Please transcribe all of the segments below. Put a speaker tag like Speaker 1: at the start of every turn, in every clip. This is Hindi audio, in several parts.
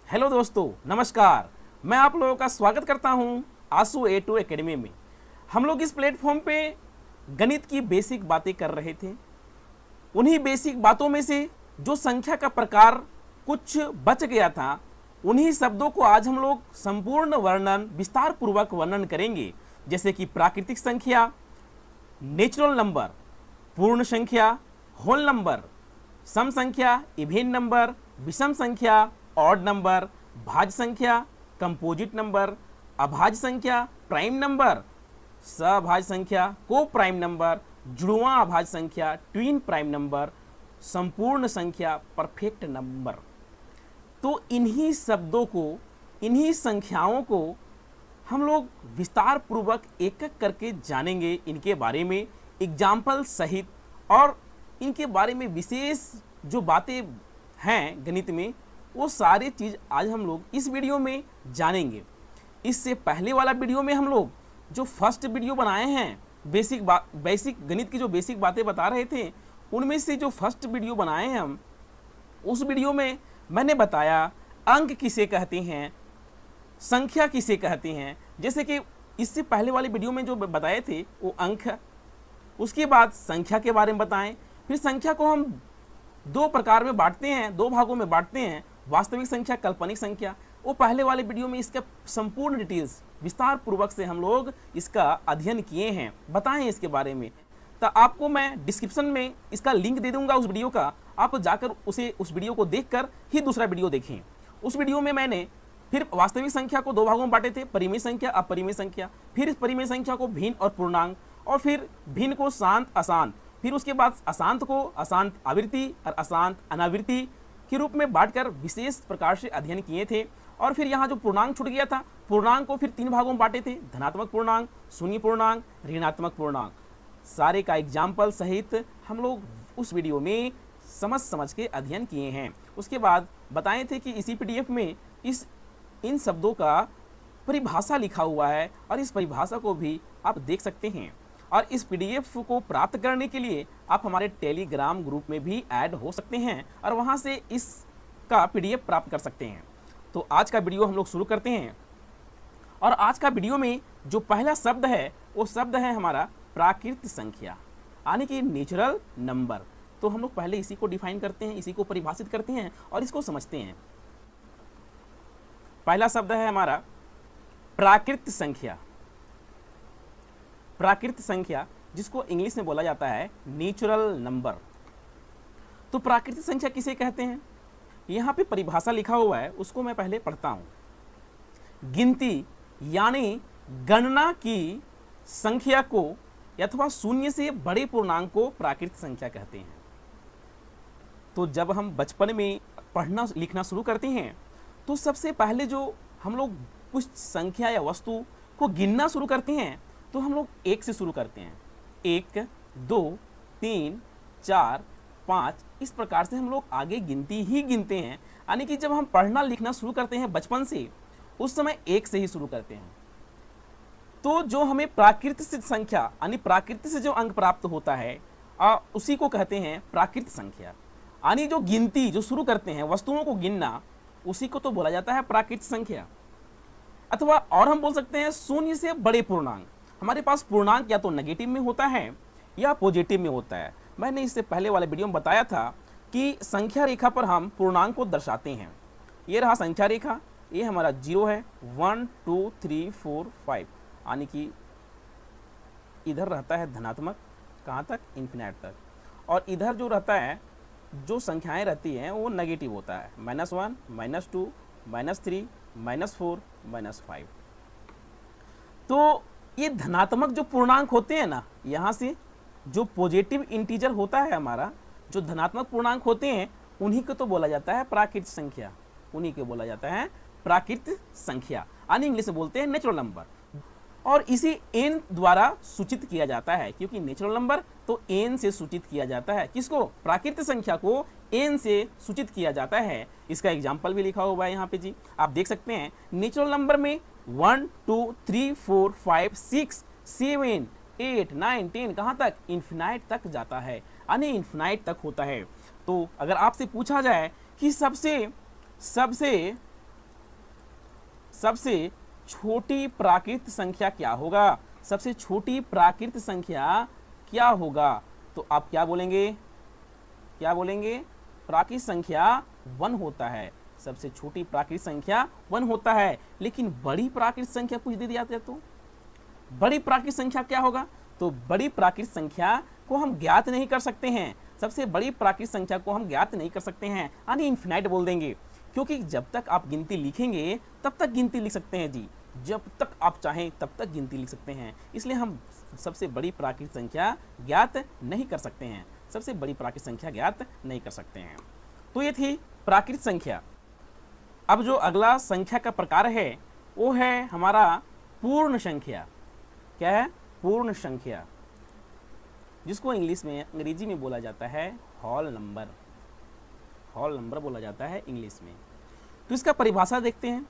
Speaker 1: हेलो दोस्तों, नमस्कार। मैं आप लोगों का स्वागत करता हूं आंसू A2 एकेडमी में। हम लोग इस प्लेटफॉर्म पे गणित की बेसिक बातें कर रहे थे। उन्हीं बेसिक बातों में से जो संख्या का प्रकार कुछ बच गया था, उन्हीं शब्दों को आज हम लोग संपूर्ण वर्णन, विस्तार पूर्वक वर्णन करेंगे। जैसे कि प्राकृतिक संख्या, नेचुरल नंबर, पूर्ण संख्या, होल नंबर, सम संख्या, इवेन नंबर, विषम संख्या, ऑड नंबर, भाज्य संख्या, कंपोजिट नंबर, अभाज्य संख्या, प्राइम नंबर, सभाज्य संख्या, को प्राइम नंबर, जुड़वां अभाज्य संख्या, ट्विन प्राइम नंबर, संपूर्ण संख्या, परफेक्ट नंबर। तो इन्हीं शब्दों को, इन्हीं संख्याओं को हम लोग विस्तार पूर्वक एक एक करके जानेंगे, इनके बारे में एग्जाम्पल सहित, और इनके बारे में विशेष जो बातें हैं गणित में, वो सारी चीज़ आज हम लोग इस वीडियो में जानेंगे। इससे पहले वाला वीडियो में हम लोग जो फर्स्ट वीडियो बनाए हैं, बेसिक गणित की जो बेसिक बातें बता रहे थे, उनमें से जो फर्स्ट वीडियो बनाए हैं हम, उस वीडियो में मैंने बताया अंक किसे कहते हैं, संख्या किसे कहते हैं। जैसे कि इससे पहले वाले वीडियो में जो बताए थे वो अंक, उसके बाद संख्या के बारे में बताएं। फिर संख्या को हम दो प्रकार में बांटते हैं, दो भागों में बांटते हैं, वास्तविक संख्या, काल्पनिक संख्या। वो पहले वाले वीडियो में इसका संपूर्ण डिटेल्स विस्तार पूर्वक से हम लोग इसका अध्ययन किए हैं, बताएं इसके बारे में। तो आपको मैं डिस्क्रिप्शन में इसका लिंक दे दूंगा उस वीडियो का, आप जाकर उस वीडियो को देखकर ही दूसरा वीडियो देखें। उस वीडियो में मैंने फिर वास्तविक संख्या को दो भागों में बांटे थे, परिमेय संख्या, अपरिमेय संख्या। फिर इस परिमेय संख्या को भिन्न और पूर्णांक, और फिर भिन्न को शांत, अशांत, फिर उसके बाद अशांत को अशांत आवृत्ति और अशांत अनावृत्ति के रूप में बांटकर विशेष प्रकार से अध्ययन किए थे। और फिर यहाँ जो पूर्णांक छूट गया था, पूर्णांक को फिर तीन भागों में बांटे थे, धनात्मक पूर्णांक, शून्य पूर्णांक, ऋणात्मक पूर्णांक। सारे का एग्जाम्पल सहित हम लोग उस वीडियो में समझ के अध्ययन किए हैं। उसके बाद बताए थे कि इसी PDF में इन शब्दों का परिभाषा लिखा हुआ है, और इस परिभाषा को भी आप देख सकते हैं। और इस PDF को प्राप्त करने के लिए आप हमारे टेलीग्राम ग्रुप में भी ऐड हो सकते हैं, और वहां से इसका PDF प्राप्त कर सकते हैं। तो आज का वीडियो हम लोग शुरू करते हैं। और आज का वीडियो में जो पहला शब्द है, वो शब्द है हमारा प्राकृतिक संख्या, यानी कि नेचुरल नंबर। तो हम लोग पहले इसी को डिफाइन करते हैं, इसी को परिभाषित करते हैं और इसको समझते हैं। पहला शब्द है हमारा प्राकृतिक संख्या। प्राकृतिक संख्या, जिसको इंग्लिश में बोला जाता है नेचुरल नंबर। तो प्राकृतिक संख्या किसे कहते हैं, यहाँ पे परिभाषा लिखा हुआ है, उसको मैं पहले पढ़ता हूँ। गिनती यानी गणना की संख्या को अथवा शून्य से बड़े पूर्णांक को प्राकृतिक संख्या कहते हैं। तो जब हम बचपन में पढ़ना लिखना शुरू करते हैं, तो सबसे पहले जो हम लोग कुछ संख्या या वस्तु को गिनना शुरू करते हैं, तो हम लोग एक से शुरू करते हैं। 1, 2, 3, 4, 5, इस प्रकार से हम लोग आगे गिनती ही गिनते हैं। यानी कि जब हम पढ़ना लिखना शुरू करते हैं बचपन से, उस समय एक से ही शुरू करते हैं। तो जो हमें प्राकृतिक संख्या यानी प्राकृतिक से जो अंक प्राप्त होता है, उसी को कहते हैं प्राकृतिक संख्या। यानी जो गिनती जो शुरू करते हैं, वस्तुओं को गिनना, उसी को तो बोला जाता है प्राकृतिक संख्या। अथवा और हम बोल सकते हैं शून्य से बड़े पूर्णांक। हमारे पास पूर्णांक या तो नेगेटिव में होता है या पॉजिटिव में होता है। मैंने इससे पहले वाले वीडियो में बताया था कि संख्या रेखा पर हम पूर्णांक को दर्शाते हैं। ये रहा संख्या रेखा, ये हमारा 0 है, 1 2 3 4 5, यानी कि इधर रहता है धनात्मक, कहाँ तक, इन्फिनाइट तक। और इधर जो रहता है, जो संख्याएं रहती हैं, वो नेगेटिव होता है, -1, -2, -3, -4, -5। तो ये धनात्मक जो पूर्णांक होते हैं ना, यहाँ से जो पॉजिटिव इंटीजर होता है हमारा, जो धनात्मक पूर्णांक होते हैं, उन्हीं को तो बोला जाता है प्राकृतिक संख्या, उन्हीं को बोला जाता है प्राकृतिक संख्या, यानी इंग्लिश में बोलते हैं नेचुरल नंबर। और इसी n द्वारा सूचित किया जाता है, क्योंकि नेचुरल नंबर तो n से सूचित किया जाता है। किसको, प्राकृतिक संख्या को n से सूचित किया जाता है। इसका एग्जाम्पल भी लिखा हुआ है यहाँ पे जी, आप देख सकते हैं। नेचुरल नंबर में 1 2 3 4 5 6 7 8 9 10 कहाँ तक, इन्फिनाइट तक जाता है, यानी इन्फिनाइट तक होता है। तो अगर आपसे पूछा जाए कि सबसे सबसे छोटी प्राकृत संख्या क्या होगा? सबसे छोटी प्राकृत संख्या क्या होगा? तो आप क्या बोलेंगे? क्या बोलेंगे? प्राकृत संख्या 1 होता है। सबसे छोटी प्राकृत संख्या 1 होता है। लेकिन बड़ी प्राकृत संख्या पूछ दे दिया जाए तो बड़ी प्राकृत संख्या क्या होगा? तो बड़ी प्राकृत संख्या को हम ज्ञात नहीं कर सकते हैं। सबसे बड़ी प्राकृत संख्या को हम ज्ञात नहीं कर सकते हैं, यानी इन्फिनाइट बोल देंगे, क्योंकि जब तक आप गिनती लिखेंगे तब तक गिनती लिख सकते हैं जी, जब तक आप चाहें तब तक गिनती लिख सकते हैं। इसलिए हम सबसे बड़ी प्राकृत संख्या ज्ञात नहीं कर सकते हैं, सबसे बड़ी प्राकृत संख्या ज्ञात नहीं कर सकते हैं। तो ये थी प्राकृत संख्या। अब जो अगला संख्या का प्रकार है वो है हमारा पूर्ण संख्या। क्या है? पूर्ण संख्या, जिसको इंग्लिश में, अंग्रेजी में बोला जाता है होल नंबर। होल नंबर बोला जाता है इंग्लिश में। तो इसका परिभाषा देखते हैं।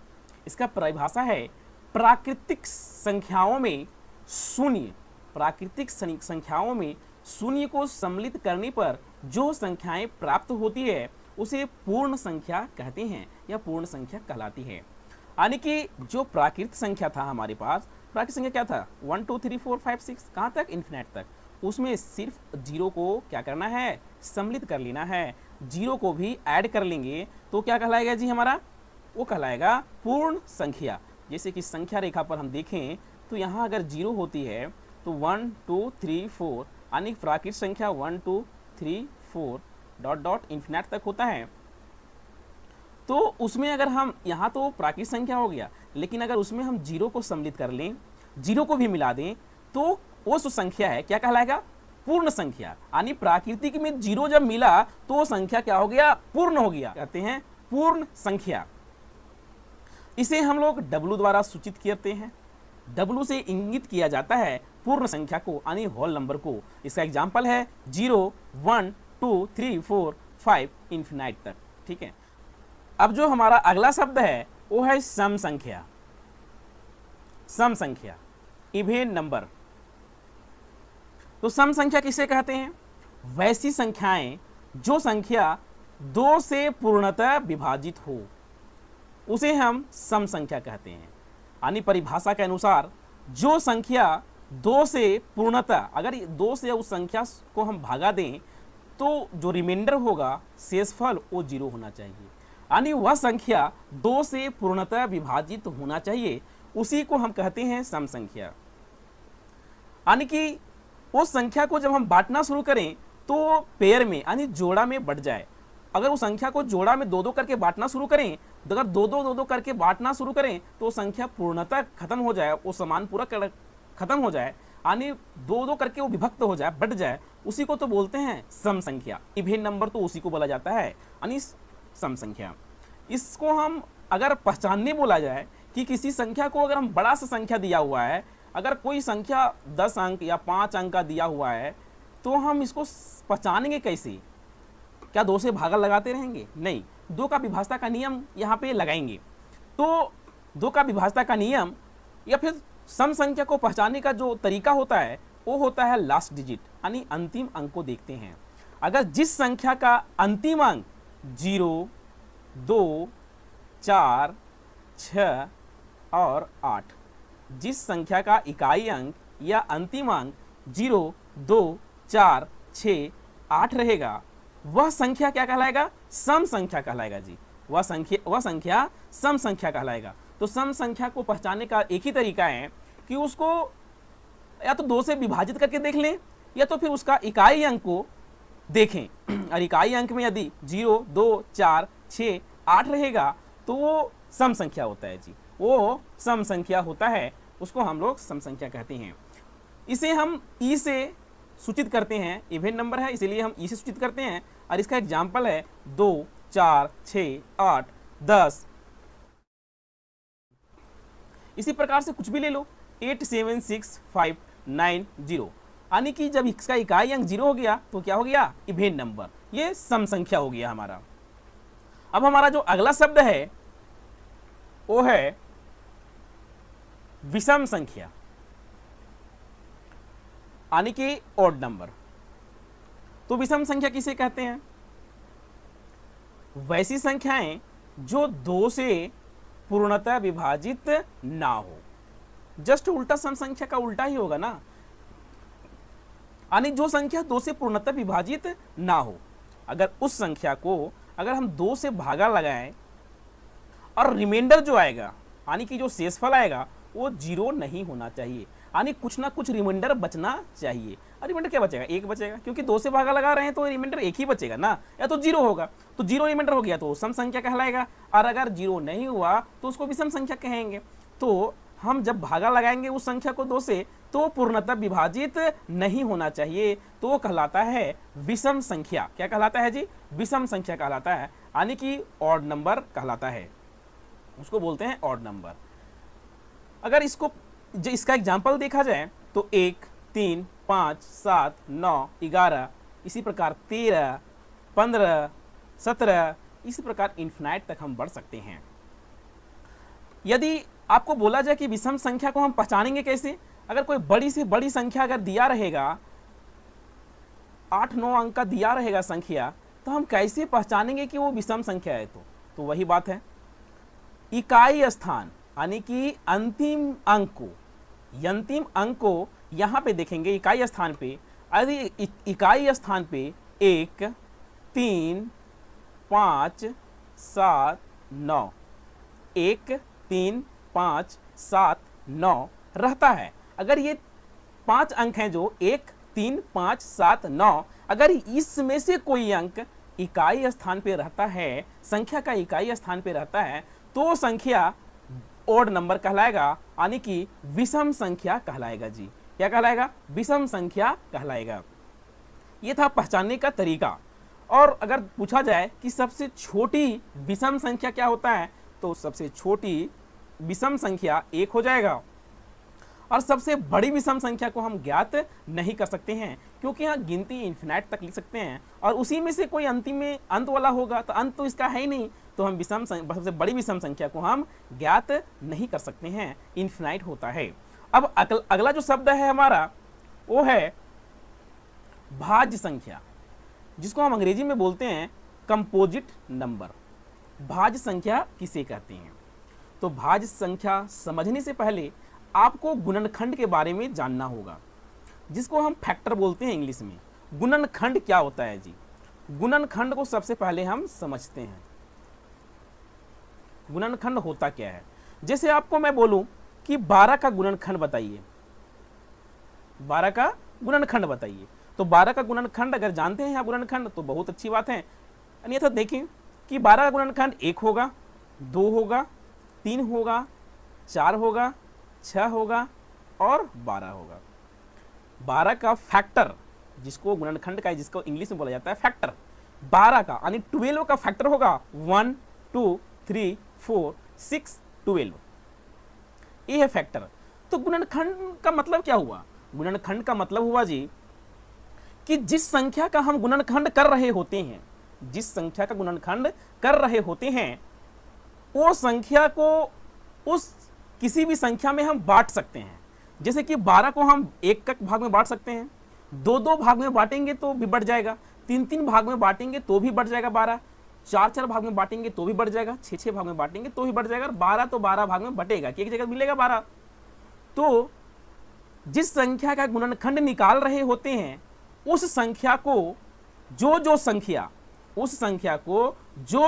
Speaker 1: इसका परिभाषा है प्राकृतिक संख्याओं में शून्य। प्राकृतिक संख्याओं में शून्य को सम्मिलित करने पर जो संख्याएं प्राप्त होती है उसे पूर्ण संख्या कहते हैं या पूर्ण संख्या कहलाती है। यानी कि जो प्राकृत संख्या था हमारे पास, प्राकृत संख्या क्या था? 1 2 3 4 5 6, कहाँ तक? इन्फिनिट तक। उसमें सिर्फ जीरो को क्या करना है? सम्मिलित कर लेना है। जीरो को भी ऐड कर लेंगे तो क्या कहलाएगा जी हमारा? वो कहलाएगा पूर्ण संख्या। जैसे कि संख्या रेखा पर हम देखें तो यहाँ अगर जीरो होती है तो 1 2 3 4, यानी प्राकृत संख्या 1 2 3 4 डॉट डॉट इन्फिनिट तक होता है। तो उसमें अगर हम, यहाँ तो प्राकृत संख्या हो गया, लेकिन अगर उसमें हम जीरो को सम्मिलित कर लें, जीरो को भी मिला दें, तो वो जो संख्या है क्या कहलाएगा? पूर्ण संख्या। यानी प्राकृतिक में जीरो जब मिला तो वो संख्या क्या हो गया? पूर्ण हो गया, कहते हैं पूर्ण संख्या। इसे हम लोग W द्वारा सूचित करते हैं। W से इंगित किया जाता है पूर्ण संख्या को, यानी होल नंबर को। इसका एग्जाम्पल है 0 1 2 3 4 5 इन्फिनाइट तक। ठीक है। अब जो हमारा अगला शब्द है वो है सम संख्या। सम संख्या, इवेन नंबर। तो सम संख्या किसे कहते हैं? वैसी संख्याएं जो संख्या 2 से पूर्णतः विभाजित हो, उसे हम सम संख्या कहते हैं। यानी परिभाषा के अनुसार जो संख्या 2 से पूर्णतः, अगर 2 से उस संख्या को हम भागा दें तो जो रिमाइंडर होगा, शेषफल, वो 0 होना चाहिए। यानी वह संख्या 2 से पूर्णतः विभाजित होना चाहिए, उसी को हम कहते हैं सम संख्या। यानी कि उस संख्या को जब हम बांटना शुरू करें तो पेयर में, यानी जोड़ा में बढ़ जाए। अगर उस संख्या को जोड़ा में 2 2 करके बांटना शुरू करें, तो अगर 2 2 2 2 करके बांटना शुरू करें तो संख्या पूर्णतः खत्म हो जाए, वो समान पूरा खत्म हो जाए, यानी 2 2 करके वो विभक्त हो जाए, बढ़ जाए, उसी को तो बोलते हैं सम संख्या। इवेन नंबर तो उसी को बोला जाता है, यानी सम संख्या। इसको हम अगर पहचानने बोला जाए कि किसी संख्या को अगर हम बड़ा सा संख्या दिया हुआ है, अगर कोई संख्या 10 अंक या 5 अंक का दिया हुआ है, तो हम इसको पहचानेंगे कैसे? क्या 2 से भागा लगाते रहेंगे? नहीं, 2 का विभाजता का नियम यहाँ पे लगाएंगे। तो 2 का विभाजता का नियम या फिर सम संख्या को पहचानने का जो तरीका होता है वो होता है लास्ट डिजिट, यानी अंतिम अंक को देखते हैं। अगर जिस संख्या का अंतिम अंक 0 2 4 6 और 8, जिस संख्या का इकाई अंक या अंतिम अंक 0 2 4 6 8 रहेगा, वह संख्या क्या कहलाएगा? सम संख्या कहलाएगा जी। वह संख्या सम संख्या कहलाएगा। तो सम संख्या को पहचानने का एक ही तरीका है कि उसको या तो 2 से विभाजित करके देख लें, या तो फिर उसका इकाई अंक को देखें। और इकाई अंक में यदि 0 2 4 6 8 रहेगा तो वो सम संख्या होता है जी, वो सम संख्या होता है, उसको हम लोग सम संख्या कहते हैं। इसे हम ई से सूचित करते हैं, इवेन नंबर है इसीलिए हम ई से सूचित करते हैं। और इसका एग्जाम्पल है 2 4 6 8 10। इसी प्रकार से कुछ भी ले लो, 8 7 6 5 9 0, यानी कि जब इसका इकाई अंक 0 हो गया तो क्या हो गया? इवेन नंबर, ये सम संख्या हो गया हमारा। अब हमारा जो अगला शब्द है वो है विषम संख्या, यानी कि ऑड नंबर। तो विषम संख्या किसे कहते हैं? वैसी संख्याएं जो 2 से पूर्णतः विभाजित ना हो। जस्ट उल्टा सम संख्या का उल्टा ही होगा ना, यानी जो संख्या 2 से पूर्णतः विभाजित ना हो। अगर उस संख्या को अगर हम 2 से भागा लगाएं और रिमाइंडर जो आएगा यानी कि जो शेषफल आएगा वो 0 नहीं होना चाहिए, यानी कुछ ना कुछ रिमाइंडर बचना चाहिए। और रिमाइंडर क्या बचेगा? 1 बचेगा, क्योंकि 2 से भागा लगा रहे हैं तो रिमाइंडर 1 ही बचेगा ना, या तो 0 होगा। तो 0 रिमाइंडर हो गया तो सम संख्या कहलाएगा, और अगर 0 नहीं हुआ तो उसको विषम संख्या कहेंगे। तो हम जब भागा लगाएंगे उस संख्या को 2 से तो पूर्णतः विभाजित नहीं होना चाहिए, तो वो कहलाता है विषम संख्या। क्या कहलाता है जी? विषम संख्या कहलाता है, यानी कि ऑड नंबर कहलाता है, उसको बोलते हैं ऑड नंबर। अगर इसका एग्जाम्पल देखा जाए तो 1, 3, 5, 7, 9, 11, इसी प्रकार 13, 15, 17, इसी प्रकार इन्फिनाइट तक हम बढ़ सकते हैं। यदि आपको बोला जाए कि विषम संख्या को हम पहचानेंगे कैसे, अगर कोई बड़ी से बड़ी संख्या अगर दिया रहेगा, 8-9 अंक का दिया रहेगा संख्या, तो हम कैसे पहचानेंगे कि वो विषम संख्या है? तो वही बात है, इकाई स्थान यानी कि अंतिम अंक को यहां पे देखेंगे। इकाई स्थान पे, यदि इकाई स्थान पे 1, 3, 5, 7, 9, 1, 3, 5, 7, 9 रहता है, अगर ये 5 अंक हैं जो 1, 3, 5, 7, 9, अगर इसमें से कोई अंक इकाई स्थान पे रहता है, संख्या का इकाई स्थान पे रहता है, तो संख्या ओड नंबर कहलाएगा, यानी कि विषम संख्या कहलाएगा जी। क्या कहलाएगा? विषम संख्या कहलाएगा। ये था पहचानने का तरीका। और अगर पूछा जाए कि सबसे छोटी विषम संख्या क्या होता है, तो सबसे छोटी विषम संख्या 1 हो जाएगा, और सबसे बड़ी विषम संख्या को हम ज्ञात नहीं कर सकते हैं, क्योंकि यहाँ गिनती इन्फिनाइट तक लिख सकते हैं, और उसी में से कोई अंतिम में अंत वाला होगा, तो अंत तो इसका है ही नहीं, तो हम सबसे बड़ी विषम संख्या को हम ज्ञात नहीं कर सकते हैं, इन्फिनाइट होता है। अब अगला जो शब्द है हमारा वो है भाज्य संख्या, जिसको हम अंग्रेजी में बोलते हैं कंपोजिट नंबर। भाज्य संख्या किसे कहते हैं? तो भाज्य संख्या समझने से पहले आपको गुणनखंड के बारे में जानना होगा, जिसको हम फैक्टर बोलते हैं इंग्लिश में। गुणनखंड क्या होता है जी? गुणनखंड को सबसे पहले हम समझते हैं। गुणनखंड होता क्या है? जैसे आपको मैं बोलूं कि 12 का गुणनखंड बताइए, 12 का गुणनखंड बताइए, तो 12 का गुणनखंड अगर जानते हैं आप गुणनखंड तो बहुत अच्छी बात है। अन्यथा देखें कि 12 का गुणनखंड 1 होगा, 2 होगा, 3 होगा, 4 होगा, 6 होगा और 12 होगा। 12 का फैक्टर, जिसको गुणनखंड का जिसको इंग्लिश में बोला जाता है फैक्टर, 12 का यानी 12 का फैक्टर होगा 1, 2, 3, 4, 6, 12। ये है फैक्टर। तो गुणनखंड का मतलब क्या हुआ? गुणनखंड का मतलब हुआ जी कि जिस संख्या का हम गुणनखंड कर रहे होते हैं, जिस संख्या का गुणनखंड कर रहे होते हैं, वो संख्या को उस किसी भी संख्या में हम बांट सकते हैं। जैसे कि 12 को हम 1 भाग में बांट सकते हैं, 2-2 भाग में बांटेंगे तो भी बढ़ जाएगा, 3-3 भाग में बांटेंगे तो भी बढ़ जाएगा 12, 4-4 भाग में बांटेंगे तो भी बढ़ जाएगा, 6-6 भाग में बांटेंगे तो भी बढ़ जाएगा, 12 तो 12 भाग में बटेगा कि एक जगह मिलेगा 12। तो जिस संख्या का गुणनखंड निकाल रहे होते हैं, उस संख्या को जो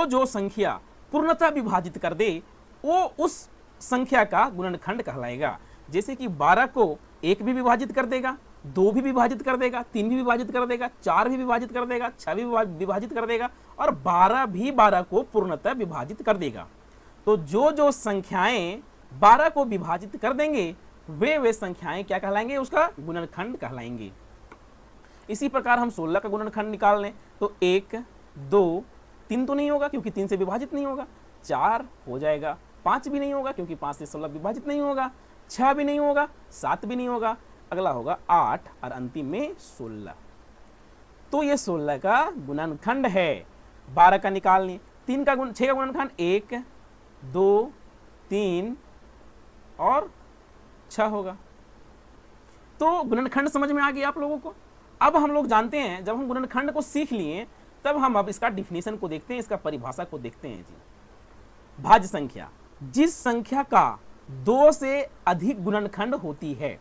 Speaker 1: जो संख्या पूर्णतः विभाजित कर दे, वो उस संख्या का गुणनखंड कहलाएगा। जैसे कि 12 को 1 भी विभाजित कर देगा, 2 भी विभाजित कर देगा, 3 भी विभाजित कर देगा, 4 भी विभाजित कर देगा, 6 भी विभाजित कर देगा, और 12 भी 12 को पूर्णतः विभाजित कर देगा। तो जो जो संख्याएं 12 को विभाजित कर देंगे, वे संख्याएं क्या कहलाएंगे? उसका गुणनखंड कहलाएंगे। इसी प्रकार हम 16 का गुणनखंड निकाल लें तो 1, 2, 3 तो नहीं होगा क्योंकि 3 से विभाजित नहीं होगा, 4 हो जाएगा, 5 भी नहीं होगा क्योंकि 5 से 16 विभाजित नहीं होगा, 6 भी नहीं होगा, 7 भी नहीं होगा, अगला होगा 8 और अंतिम में 16। तो ये 16 का गुणनखंड है। 12 का निकाल लें, 6 का गुणनखंड 1, 2, 3 और 6 होगा। तो गुणनखंड समझ में आ गया आप लोगों को। अब हम लोग जानते हैं, जब हम गुणनखंड को सीख लिए तब हम अब इसका डिफिनीशन को देखते हैं, इसका परिभाषा को देखते हैं जी। भाज्य संख्या जिस संख्या का 2 से अधिक गुणनखंड होती है।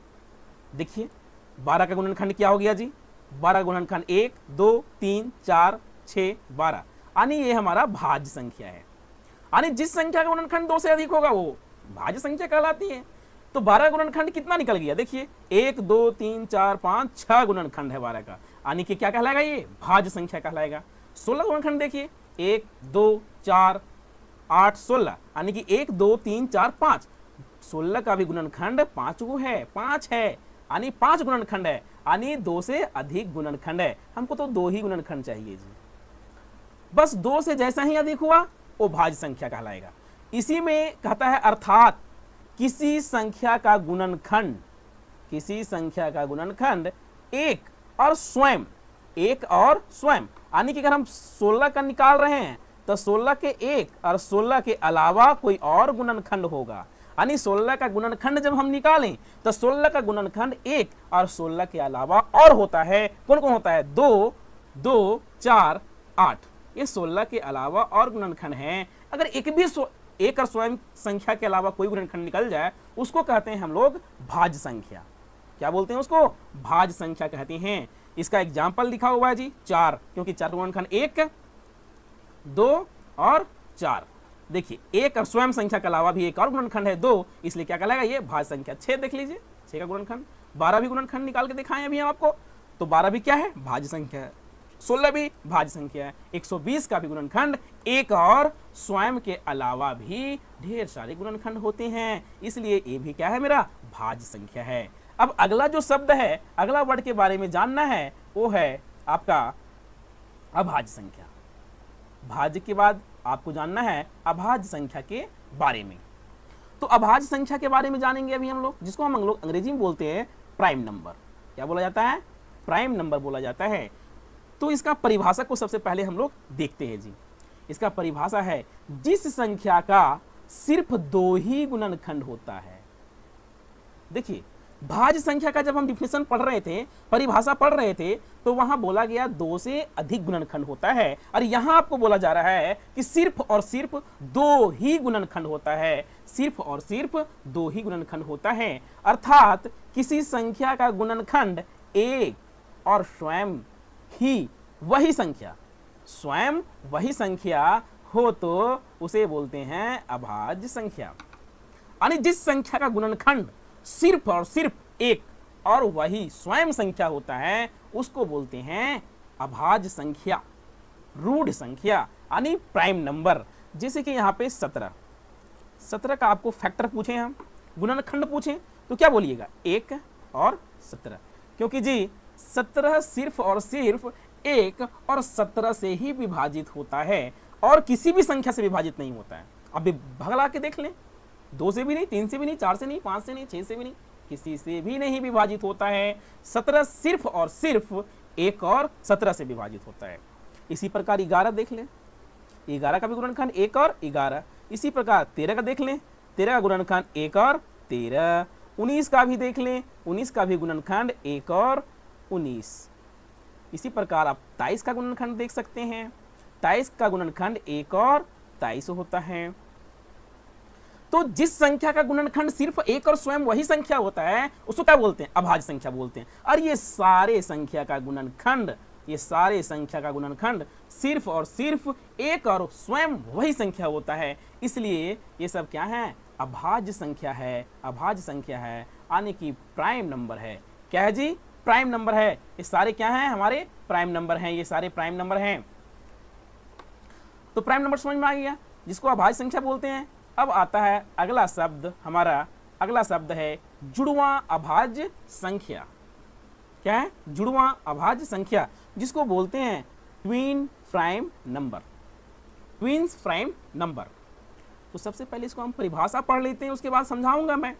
Speaker 1: देखिए 12 का गुणनखंड क्या हो गया जी, 12 गुणनखंड 1 2 3 4 6 12, यानी ये हमारा भाज्य संख्या है। यानी जिस संख्या का गुणनखंड 2 से अधिक होगा वो भाज्य संख्या कहलाती है। तो 12 गुणनखंड कितना निकल गया, देखिए 1 2 3 4 5 6 गुणनखंड है 12 का, यानी कि क्या कहलाएगा, ये भाज्य संख्या कहलाएगा। 16 गुणनखंड देखिए 1 2 4 8 16, यानी कि 1 2 3 4 5, 16 का भी गुणनखंड 5 है, 5 है, यानी 5 गुणनखंड है, यानी 2 से अधिक गुणनखंड है। हमको तो 2 ही गुणनखंड चाहिए जी, बस 2 से जैसा ही अधिक हुआ वो भाज्य संख्या कहलाएगा। इसी में कहता है अर्थात किसी संख्या का गुणनखंड, किसी संख्या का गुणनखंड एक और स्वयं, एक और स्वयं, यानी कि अगर हम 16 का निकाल रहे हैं तो 16 के एक और 16 के अलावा कोई और गुणनखंड होगा। यानी 16 का गुणनखंड जब हम निकालें तो 16 का गुणनखंड एक और 16 के अलावा और होता है। कौन कौन होता है, 2 2 4 8, ये 16 के अलावा और गुणनखंड हैं। अगर एक और स्वयं संख्या के अलावा कोई गुणनखंड निकल जाए उसको कहते हैं हम लोग भाज्य संख्या। क्या बोलते हैं उसको, भाज्य संख्या कहते हैं। इसका एग्जाम्पल लिखा हुआ है जी 4, क्योंकि 4 गुणनखंड 1 2 और 4। देखिए एक और स्वयं संख्या के अलावा भी एक और गुणनखंड है 2, इसलिए क्या कहलाएगा, ये भाज्य संख्या। 6 देख लीजिए, 6 का गुणनखंड, 12 भी गुणनखंड निकाल के दिखाएं अभी हम आपको, तो 12 भी क्या है, भाज्य संख्या है। 16 भी भाज्य संख्या है। 120 का भी गुणनखंड एक और स्वयं के अलावा भी ढेर सारे गुणनखंड होते हैं, इसलिए ये भी क्या है, मेरा भाज्य संख्या है। अब अगला जो शब्द है, अगला वर्ड के बारे में जानना है, वो है आपका अभाज्य संख्या। भाज्य के बाद आपको जानना है अभाज्य संख्या के बारे में। तो अभाज्य संख्या के बारे में जानेंगे अभी हम लोग, जिसको हम लोग अंग्रेजी में बोलते हैं प्राइम नंबर। क्या बोला जाता है, प्राइम नंबर बोला जाता है। तो इसका परिभाषा को सबसे पहले हम लोग देखते हैं जी। इसका परिभाषा है जिस संख्या का सिर्फ 2 ही गुणनखंड होता है। देखिए भाज्य संख्या का जब हम डिफिनेशन पढ़ रहे थे, परिभाषा पढ़ रहे थे, तो वहां बोला गया 2 से अधिक गुणनखंड होता है, और यहां आपको बोला जा रहा है कि सिर्फ और सिर्फ 2 ही गुणनखंड होता है, सिर्फ और सिर्फ 2 ही गुणनखंड होता है। अर्थात किसी संख्या का गुणनखंड एक और स्वयं ही वही संख्या, स्वयं वही संख्या हो तो उसे बोलते हैं अभाज्य संख्या। यानी जिस संख्या का गुणनखंड सिर्फ और सिर्फ एक और वही स्वयं संख्या होता है उसको बोलते हैं अभाज्य संख्या, रूढ़ संख्या, यानी प्राइम नंबर। जैसे कि यहाँ पे 17 का आपको फैक्टर पूछे, हम गुणनखंड पूछें तो क्या बोलिएगा, 1 और 17, क्योंकि जी 17 सिर्फ और सिर्फ 1 और 17 से ही विभाजित होता है और किसी भी संख्या से विभाजित नहीं होता है। अब भगला के देख लें, 2 से भी नहीं, 3 से भी नहीं, 4 से नहीं, 5 से नहीं, 6 से भी नहीं, किसी से भी नहीं विभाजित होता है। 17 सिर्फ और सिर्फ 1 और 17 से विभाजित होता है। इसी प्रकार 11 देख लें, 11 का भी गुणनखंड 1 और 11। इसी प्रकार 13 का देख लें, 13 का गुणनखंड 1 और 13। 19 का भी देख लें, 19 का भी गुणनखंड 1 और 19। इसी प्रकार आप 23 का गुणनखंड देख सकते हैं, 23 का गुणनखंड 1 और 23 होता है। तो जिस संख्या का गुणनखंड सिर्फ 1 और स्वयं वही संख्या होता है उसको क्या बोलते हैं, अभाज्य संख्या बोलते हैं। और ये सारे संख्या का गुणनखंड, ये सारे संख्या का गुणनखंड सिर्फ और सिर्फ 1 और स्वयं वही संख्या होता है, इसलिए ये सब क्या है, अभाज्य संख्या है, अभाज्य संख्या है, यानी कि प्राइम नंबर है। क्या है जी, प्राइम नंबर है। ये सारे क्या हैं, हमारे प्राइम नंबर हैं, ये सारे प्राइम नंबर हैं। तो प्राइम नंबर समझ में आ गया, जिसको अभाज्य संख्या बोलते हैं। अब आता है अगला शब्द, हमारा अगला शब्द है जुड़वां अभाज्य संख्या। क्या है, जुड़वां अभाज्य संख्या, जिसको बोलते हैं twin prime number, twins prime number. तो सबसे पहले इसको हम परिभाषा पढ़ लेते हैं, उसके बाद समझाऊंगा मैं।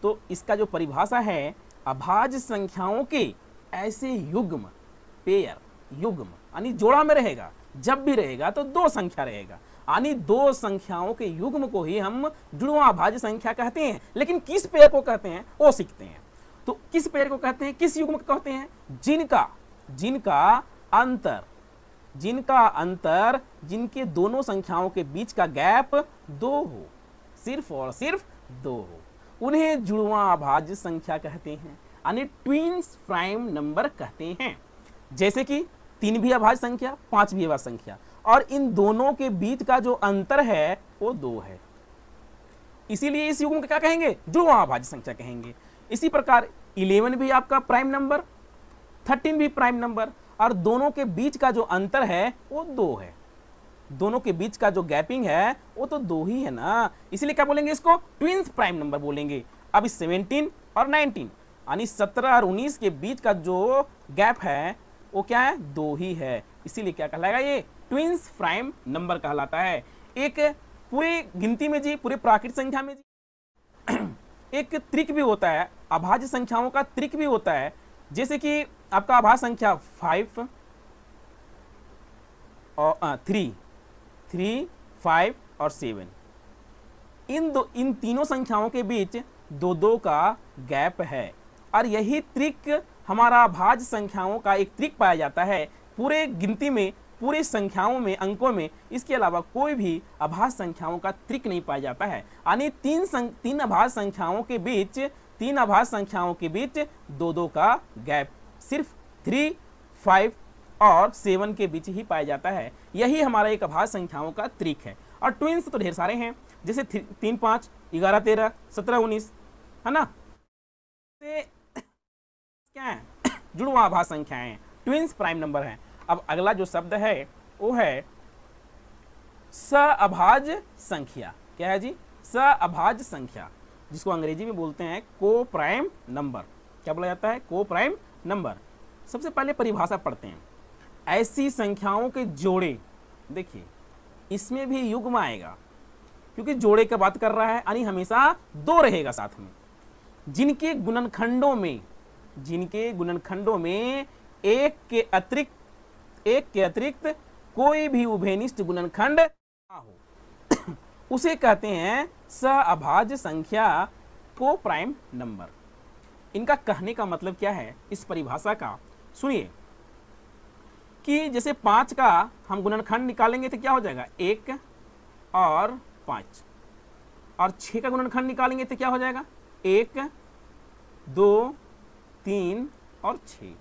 Speaker 1: तो इसका जो परिभाषा है, अभाज्य संख्याओं के ऐसे युग्म, पेयर, युग्म यानी जोड़ा में रहेगा, जब भी रहेगा तो 2 संख्या रहेगा, यानी 2 संख्याओं के युग्म को ही हम जुड़वां अभाज्य संख्या कहते हैं। लेकिन किस पेयर को कहते हैं वो सीखते हैं। तो किस पेयर को कहते हैं, किस युग्म को कहते हैं, जिनका अंतर जिनके दोनों संख्याओं के बीच का गैप 2 हो, सिर्फ और सिर्फ 2 हो, उन्हें जुड़वां अभाज्य संख्या कहते हैं, यानी ट्विन्स प्राइम नंबर कहते हैं। जैसे कि 3 भी अभाज्य संख्या, 5 भी अभाज्य संख्या, और इन दोनों के बीच का जो अंतर है वो 2 है, इसीलिए इस युग्म को क्या कहेंगे? जुड़वां अभाज्य संख्या कहेंगे। इसी प्रकार 11 भी आपका प्राइम नंबर, 13 भी प्राइम नंबर, और दोनों के बीच का जो अंतर है वो 2 है, दोनों के बीच का जो गैपिंग है वो तो 2 ही है ना, इसलिए क्या बोलेंगे? इसको ट्विन्स प्राइम नंबर बोलेंगे। अब इस 17 और 19 यानी 17 और 19 के बीच का जो गैप है वो क्या है? 2 ही है, इसीलिए क्या कहलाएगा? ये ट्विन्स प्राइम नंबर कहलाता है। एक पूरी गिनती में जी, पूरे प्राकृतिक संख्या में जी एक त्रिक भी होता है, अभाज्य संख्याओं का त्रिक भी होता है। जैसे कि आपका अभाज्य संख्या 5 और 3, 5 और 7, इन तीनों संख्याओं के बीच 2-2 का गैप है, और यही त्रिक हमारा अभाज्य संख्याओं का एक त्रिक पाया जाता है पूरे गिनती में, पूरे संख्याओं में, अंकों में। इसके अलावा कोई भी अभाज्य संख्याओं का त्रिक नहीं पाया जाता है, यानी तीन अभाज्य संख्याओं के बीच, 3 अभाज्य संख्याओं के बीच 2-2 का गैप सिर्फ 3, 5 और 7 के बीच ही पाया जाता है। यही हमारा एक अभाज्य संख्याओं का त्रिक है। और ट्विन्स तो ढेर सारे हैं, जैसे 3, 5, 11, 13, 17, 19, है ना? क्या है? जुड़वां अभाज्य संख्याएं हैं, ट्विन्स प्राइम नंबर हैं। अब अगला जो शब्द है वो है सअभाज्य संख्या। क्या है जी? सअभाज्य संख्या, जिसको अंग्रेजी में बोलते हैं को प्राइम नंबर। क्या बोला जाता है? को प्राइम नंबर। सबसे पहले परिभाषा पढ़ते हैं। ऐसी संख्याओं के जोड़े, देखिए इसमें भी युग्म आएगा क्योंकि जोड़े की बात कर रहा है, यानी हमेशा 2 रहेगा साथ में, जिनके गुणनखंडों में एक के अतिरिक्त कोई भी उभयनिष्ठ गुणनखंड ना हो उसे कहते हैं सअभाज्य संख्या, को प्राइम नंबर। इनका कहने का मतलब क्या है? इस परिभाषा का सुनिए कि जैसे 5 का हम गुणनखंड निकालेंगे तो क्या हो जाएगा? 1 और 5, और 6 का गुणनखंड निकालेंगे तो क्या हो जाएगा? 1, 2, 3 और 6।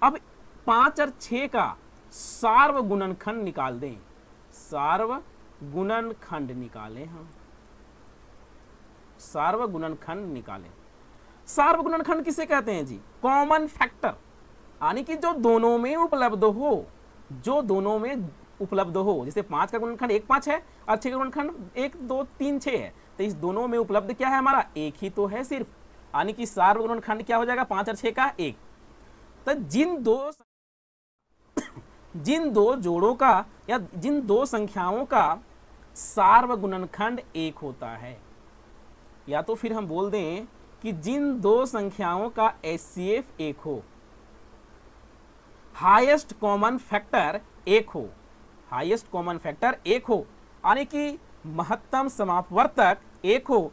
Speaker 1: अब 5 और 6 का सार्वगुणनखंड निकाल दें, सार्वगुणनखंड निकालें हम, सार्वगुणनखंड निकालें। सार्वगुणनखंड किसे कहते हैं जी? कॉमन फैक्टर, यानी कि जो दोनों में उपलब्ध हो, जो दोनों में उपलब्ध हो। जैसे 5 का गुणनखंड 1, 5 है और 6 का गुणनखंड 1, 2, 3, 6 है, तो इस दोनों में उपलब्ध क्या है? हमारा 1 ही तो है सिर्फ, यानी कि सार्वगुणनखंड क्या हो जाएगा? 5 और 6 का 1। तो जिन दो जोड़ों का या जिन 2 संख्याओं का सार्वगुणनखंड 1 होता है, या तो फिर हम बोल दें कि जिन 2 संख्याओं का HCF 1 हो, हाईएस्ट कॉमन फैक्टर 1 हो, हाईएस्ट कॉमन फैक्टर 1 हो, यानी कि महत्तम समापवर्तक 1 हो,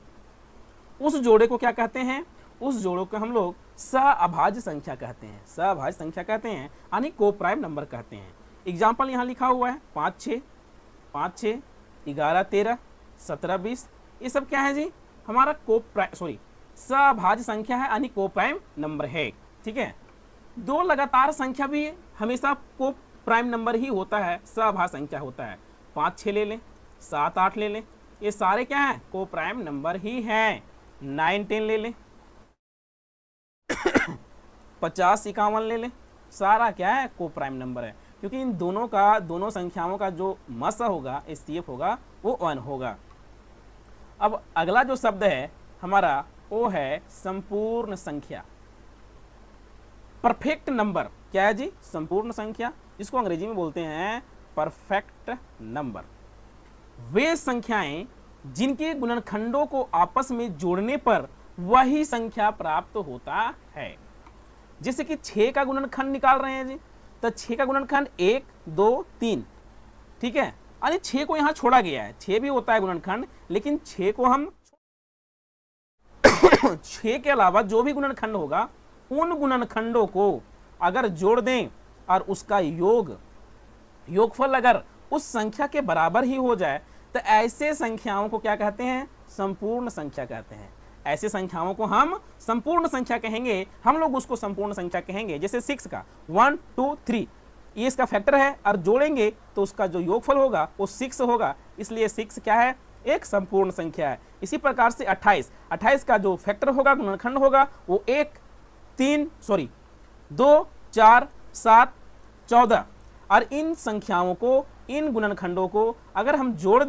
Speaker 1: उस जोड़े को क्या कहते हैं? उस जोड़ों को हम लोग सअभाज्य संख्या कहते हैं, सअभाज्य संख्या कहते हैं, यानी को प्राइम नंबर कहते हैं। एग्जाम्पल यहाँ लिखा हुआ है 5, 6, 11, 13, 17, 20, ये सब क्या है जी? हमारा सअभाज्य संख्या है, यानी को प्राइम नंबर है। ठीक है, 2 लगातार संख्या भी हमेशा को प्राइम नंबर ही होता है, सअभाज्य संख्या होता है। 5, 6 ले लें, 7, 8 ले लें, ये सारे क्या हैं? को प्राइम नंबर ही हैं। 9, 10 ले लें, 50, 51 ले लें, सारा क्या है? को प्राइम नंबर है, क्योंकि इन दोनों संख्याओं का जो मस होगा, HCF होगा, वो 1 होगा। अब अगला जो शब्द है हमारा वो है संपूर्ण संख्या, परफेक्ट नंबर। क्या है जी? संपूर्ण संख्या, जिसको अंग्रेजी में बोलते हैं परफेक्ट नंबर। वे संख्याएं जिनके गुणनखंडों को आपस में जोड़ने पर वही संख्या प्राप्त होता है। जैसे कि 6 का गुणनखंड निकाल रहे हैं जी, तो 6 का गुणनखंड 1, 2, 3, ठीक है, यानी 6 को यहाँ छोड़ा गया है। 6 भी होता है गुणनखंड, लेकिन 6 को हम 6 के अलावा जो भी गुणनखंड होगा, उन गुणनखंडों को अगर जोड़ दें और उसका योगफल अगर उस संख्या के बराबर ही हो जाए, तो ऐसे संख्याओं को क्या कहते हैं? संपूर्ण संख्या कहते हैं। ऐसे संख्याओं को हम संपूर्ण संख्या कहेंगे, हम लोग उसको संपूर्ण संख्या कहेंगे। जैसे 6 का 1 2 3 ये इसका फैक्टर है, और जोड़ेंगे तो उसका जो योगफल होगा वो 6 होगा, इसलिए 6 क्या है, एक संपूर्ण संख्या है। इसी प्रकार से 28 का जो फैक्टर होगा, गुणनखंड होगा, वो 2 4 7 14, और इन संख्याओं को, इन गुणनखंडों को अगर हम जोड़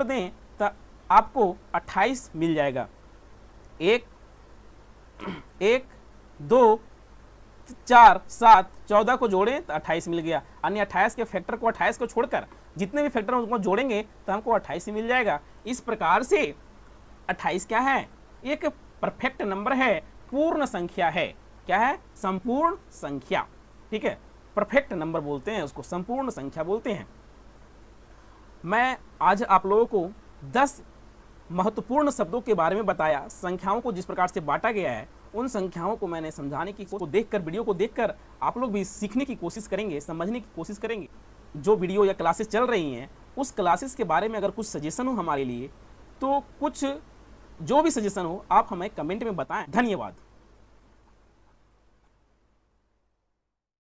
Speaker 1: दें तो आपको 28 मिल जाएगा। 1 2 4 7 14 को जोड़ें तो 28 मिल गया। अन्य 28 के फैक्टर को, 28 को छोड़कर जितने भी फैक्टर उनको जोड़ेंगे तो हमको 28 ही मिल जाएगा। इस प्रकार से 28 क्या है, एक परफेक्ट नंबर है, पूर्ण संख्या है। क्या है, संपूर्ण संख्या। ठीक है, परफेक्ट नंबर बोलते हैं उसको, संपूर्ण संख्या बोलते हैं। मैं आज आप लोगों को 10 महत्वपूर्ण शब्दों के बारे में बताया। संख्याओं को जिस प्रकार से बांटा गया है, उन संख्याओं को मैंने समझाने की देखकर, वीडियो को देखकर आप लोग भी सीखने की कोशिश करेंगे, समझने की कोशिश करेंगे। जो वीडियो या क्लासेस चल रही हैं, उस क्लासेस के बारे में अगर कुछ सजेशन हो हमारे लिए, तो कुछ जो भी सजेशन हो आप हमें कमेंट में बताएं। धन्यवाद।